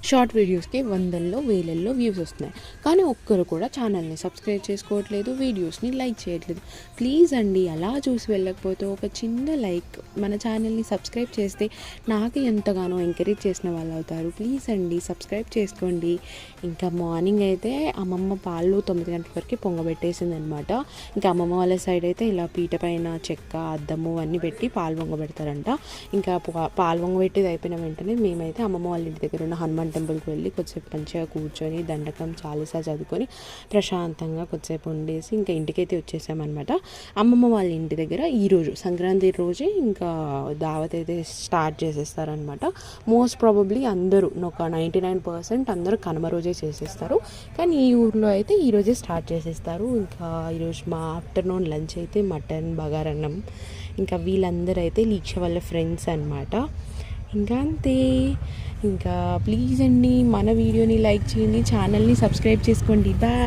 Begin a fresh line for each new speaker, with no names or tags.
Short వీడియోస్కి వందల్లో వేలల్లో వ్యూస్ వస్తున్నాయి, కానీ ఒక్కరు కూడా ఛానల్ని సబ్స్క్రైబ్ చేసుకోవట్లేదు, వీడియోస్ని లైక్ చేయట్లేదు. ప్లీజ్ అండి, అలా చూసి వెళ్ళకపోతే ఒక చిన్న లైక్ మన ఛానల్ని సబ్స్క్రైబ్ చేస్తే నాకు ఎంతగానో ఎంకరేజ్ చేసిన వాళ్ళు అవుతారు. ప్లీజ్ అండి, సబ్స్క్రైబ్ చేసుకోండి. ఇంకా మార్నింగ్ అయితే అమ్మమ్మ పాలు 9 గంటల వరకు పొంగబెట్టేసింది అనమాట. ఇంకా అమ్మమ్మ వాళ్ళ సైడ్ అయితే ఇలా పీట పైన చెక్క అద్దము అన్నీ పెట్టి పాలు పొంగబెడతారంట. ఇంకా పాలు పొంగబెట్టేది అయిపోయిన వెంటనే మేమైతే అమ్మమ్మ వాళ్ళ ఇంటి దగ్గర ఉన్న హనుమాన్ టెంపుల్కి వెళ్ళి కొద్దిసేపు మంచిగా కూర్చొని దండకం చాలీసా చదువుకొని ప్రశాంతంగా కొద్దిసేపు ఉండేసి ఇంకా ఇంటికైతే వచ్చేసామన్నమాట. అమ్మమ్మ వాళ్ళ ఇంటి దగ్గర ఈరోజు సంక్రాంతి రోజే ఇంకా దావత్ అయితే స్టార్ట్ చేసేస్తారనమాట. మోస్ట్ ప్రాబబ్లీ అందరూ ఒక 99% అందరూ కనుమ రోజే చేసేస్తారు, కానీ ఈ ఊర్లో అయితే ఈరోజే స్టార్ట్ చేసేస్తారు. ఇంకా ఈరోజు మా ఆఫ్టర్నూన్ లంచ్ అయితే మటన్ బగారన్నం. ఇంకా వీళ్ళందరూ అయితే లీక్ష వాళ్ళ ఫ్రెండ్స్ అనమాట. ఇంకా అంతే. ఇంకా ప్లీజ్ అండి, మన వీడియోని లైక్ చేయండి, ఛానల్ని సబ్స్క్రైబ్ చేసుకోండి. బాయ్.